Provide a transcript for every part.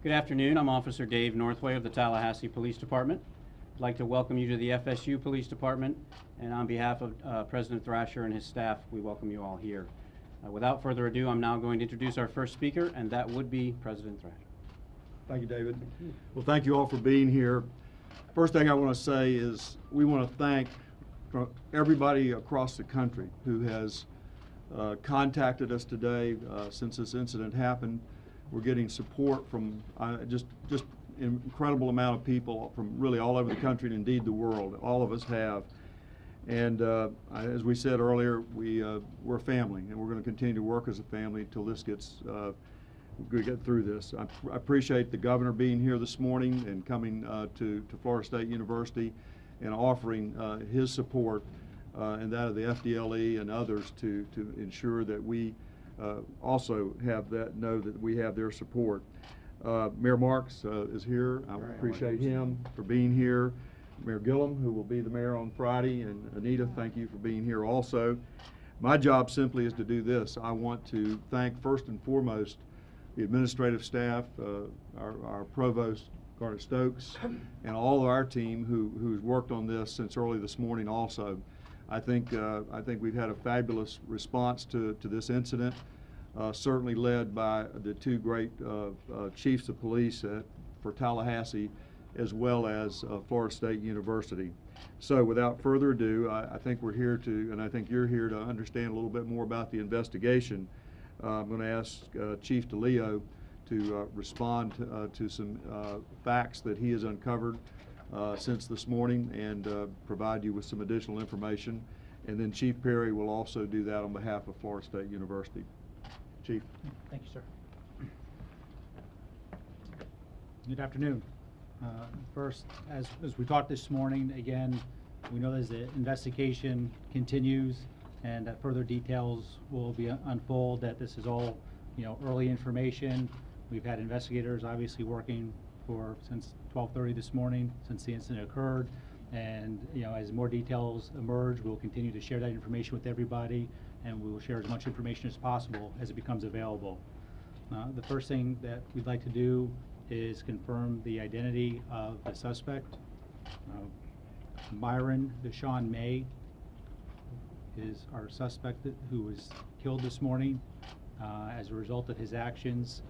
Good afternoon. I'm Officer Dave Northway of the Tallahassee Police Department. I'd like to welcome you to the FSU Police Department, and on behalf of President Thrasher and his staff, we welcome you all here. Without further ado, I'm now going to introduce our first speaker, and that would be President Thrasher. Thank you, David. Well, thank you all for being here. First thing I want to say is we want to thank everybody across the country who has contacted us today since this incident happened. We're getting support from just an incredible amount of people from really all over the country and indeed the world. All of us have. And as we said earlier, we're a family, and we're going to continue to work as a family until this gets we get through this. I appreciate the governor being here this morning and coming to Florida State University and offering his support and that of the FDLE and others to ensure that we also know that we have their support. Mayor Marks is here. I appreciate him for being here. Mayor Gillum, who will be the mayor on Friday, and Anita, thank you for being here also. My job simply is to do this. I want to thank first and foremost the administrative staff, our provost, Garnet Stokes, and all of our team who's worked on this since early this morning also. I think we've had a fabulous response to this incident, certainly led by the two great chiefs of police for Tallahassee, as well as Florida State University. So without further ado, I think we're here to, and I think you're here to understand a little bit more about the investigation. I'm going to ask Chief DeLeo to respond to some facts that he has uncovered since this morning and provide you with some additional information. And then Chief Perry will also do that on behalf of Florida State University. Chief. Thank you, sir. Good afternoon. First, as we talked this morning, again, we know as the investigation continues and that further details will be unfold, that this is all, early information. We've had investigators obviously working since 12:30 this morning, since the incident occurred. And, as more details emerge, we'll continue to share that information with everybody, and we will share as much information as possible as it becomes available. The first thing that we'd like to do is confirm the identity of the suspect. Myron Deshaun May is our suspect who was killed this morning as a result of his actions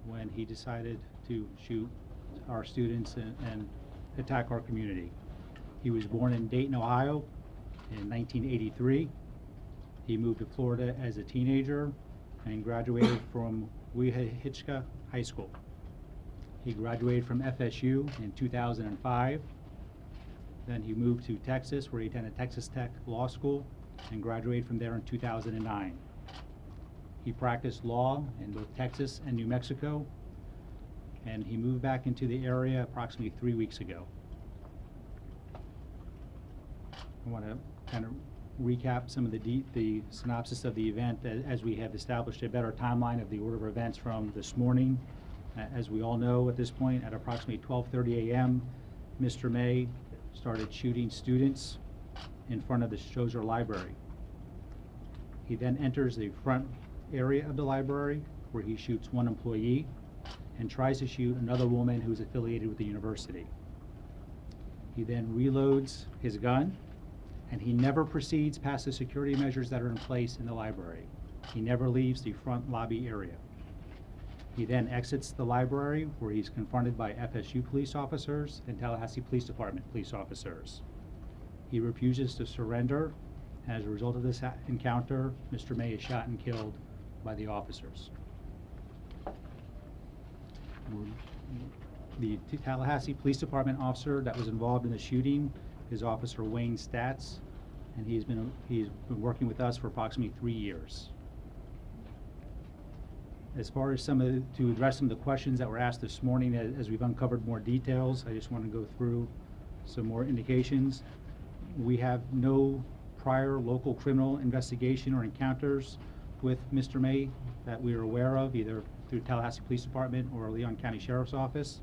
when he decided to shoot our students and attack our community. He was born in Dayton, Ohio in 1983. He moved to Florida as a teenager and graduated from Weehitchka High School. He graduated from FSU in 2005. Then he moved to Texas, where he attended Texas Tech Law School and graduated from there in 2009. He practiced law in both Texas and New Mexico, and he moved back into the area approximately 3 weeks ago. I want to kind of recap some of the synopsis of the event as we have established a better timeline of the order of events from this morning. As we all know at this point, at approximately 12:30 a.m., Mr. May started shooting students in front of the Strozier Library. He then enters the front area of the library where he shoots one employee and tries to shoot another woman who's affiliated with the university. He then reloads his gun, and he never proceeds past the security measures that are in place in the library. He never leaves the front lobby area. He then exits the library where he's confronted by FSU police officers and Tallahassee Police Department police officers. He refuses to surrender. As a result of this encounter, Mr. May is shot and killed by the officers. The Tallahassee Police Department officer that was involved in the shooting is Officer Wayne Statz, and he's been working with us for approximately 3 years. As far as to address some of the questions that were asked this morning, as we've uncovered more details, I just want to go through some more indications. We have no prior local criminal investigation or encounters with Mr. May that we are aware of, either through Tallahassee Police Department or Leon County Sheriff's Office.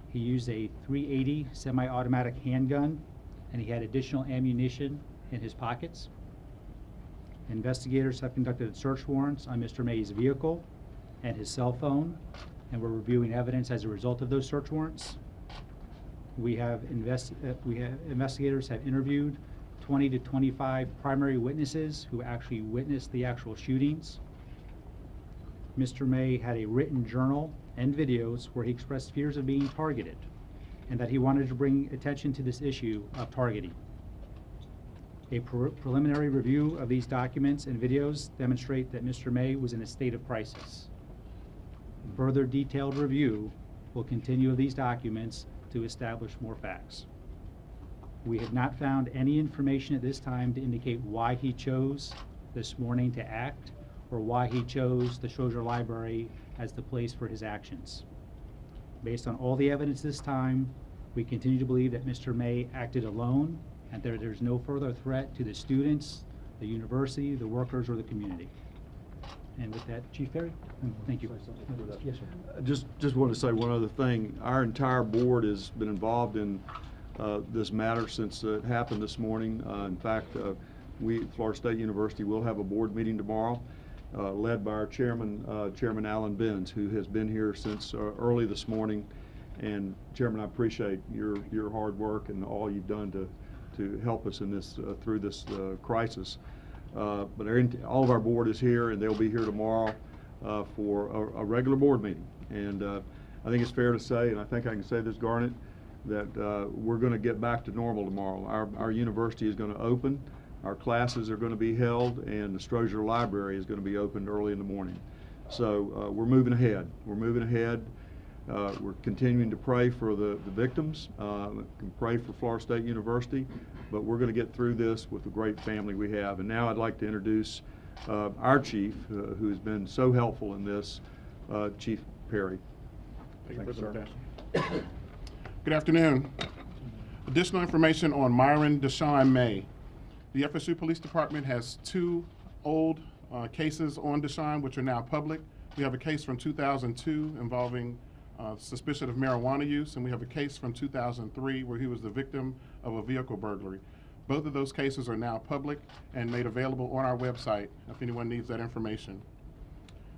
He used a .380 semi-automatic handgun, and he had additional ammunition in his pockets. Investigators have conducted search warrants on Mr. May's vehicle and his cell phone, and we're reviewing evidence as a result of those search warrants. Investigators have interviewed 20 to 25 primary witnesses who actually witnessed the actual shootings. Mr. May had a written journal and videos where he expressed fears of being targeted and that he wanted to bring attention to this issue of targeting. A preliminary review of these documents and videos demonstrate that Mr. May was in a state of crisis. Further detailed review will continue of these documents to establish more facts. We have not found any information at this time to indicate why he chose this morning to act or why he chose the Strozier Library as the place for his actions. Based on all the evidence this time, we continue to believe that Mr. May acted alone and there's no further threat to the students, the university, the workers, or the community. And with that, Chief Perry, thank you. Yes, sir. Just want to say one other thing. Our entire board has been involved in this matter since it happened this morning. In fact, we at Florida State University will have a board meeting tomorrow, led by our chairman, Chairman Alan Benz, who has been here since early this morning. And Chairman, I appreciate your hard work and all you've done to help us in this through this crisis. But all of our board is here, and they'll be here tomorrow for a regular board meeting. And I think it's fair to say, and I think I can say this, Garnet, that we're going to get back to normal tomorrow. Our university is going to open, our classes are going to be held, and the Strozier Library is going to be opened early in the morning. So we're moving ahead. We're moving ahead. We're continuing to pray for the victims, pray for Florida State University, but we're going to get through this with the great family we have. And now I'd like to introduce our chief, who has been so helpful in this, Chief Perry. Thank you, sir. Good afternoon. Additional information on Myron Deshaun May. The FSU Police Department has two old cases on Deshaun, which are now public. We have a case from 2002 involving suspicion of marijuana use, and we have a case from 2003 where he was the victim of a vehicle burglary. Both of those cases are now public and made available on our website if anyone needs that information.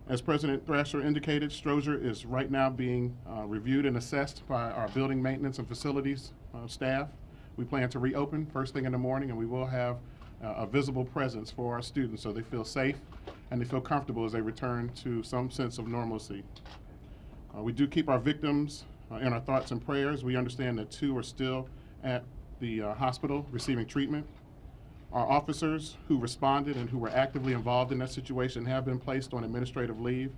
As President Thrasher indicated, Strozier is right now being reviewed and assessed by our building maintenance and facilities staff. We plan to reopen first thing in the morning, and we will have a visible presence for our students so they feel safe and they feel comfortable as they return to some sense of normalcy. We do keep our victims in our thoughts and prayers. We understand that two are still at the hospital receiving treatment. Our officers who responded and who were actively involved in that situation have been placed on administrative leave.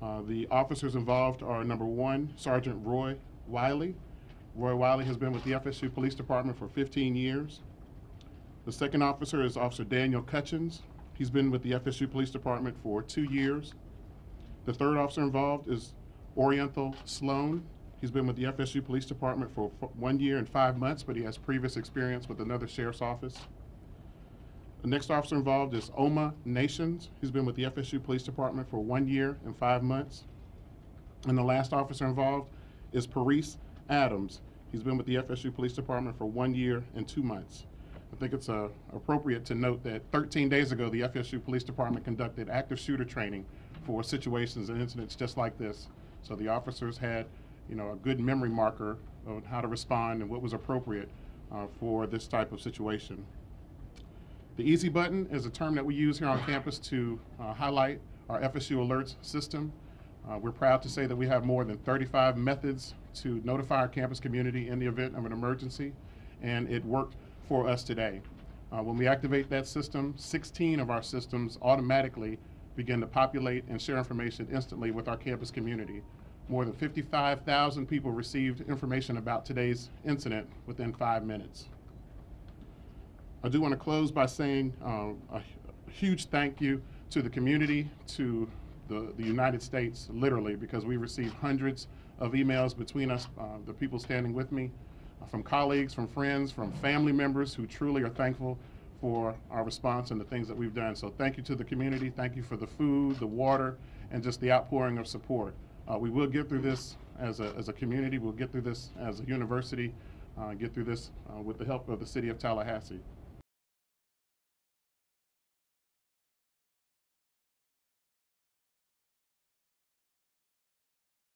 The officers involved are number one, Sergeant Roy Wiley. Roy Wiley has been with the FSU Police Department for 15 years. The second officer is Officer Daniel Cutchins. He's been with the FSU Police Department for 2 years. The third officer involved is Oriental Sloan. He's been with the FSU Police Department for 1 year and 5 months, but he has previous experience with another sheriff's office. The next officer involved is Oma Nations. He's been with the FSU Police Department for 1 year and 5 months. And the last officer involved is Parise Adams. He's been with the FSU Police Department for 1 year and 2 months. I think it's appropriate to note that 13 days ago, the FSU Police Department conducted active shooter training for situations and incidents just like this. So the officers had, a good memory marker of how to respond and what was appropriate for this type of situation. The easy button is a term that we use here on campus to highlight our FSU alerts system. We're proud to say that we have more than 35 methods to notify our campus community in the event of an emergency, and it worked for us today. When we activate that system, 16 of our systems automatically begin to populate and share information instantly with our campus community. More than 55,000 people received information about today's incident within 5 minutes. I do want to close by saying a huge thank you to the community, to the United States, literally, because we received hundreds of emails between us, the people standing with me, from colleagues, from friends, from family members who truly are thankful for our response and the things that we've done. So thank you to the community. Thank you for the food, the water, and just the outpouring of support. We will get through this as a community. We'll get through this as a university, get through this with the help of the city of Tallahassee.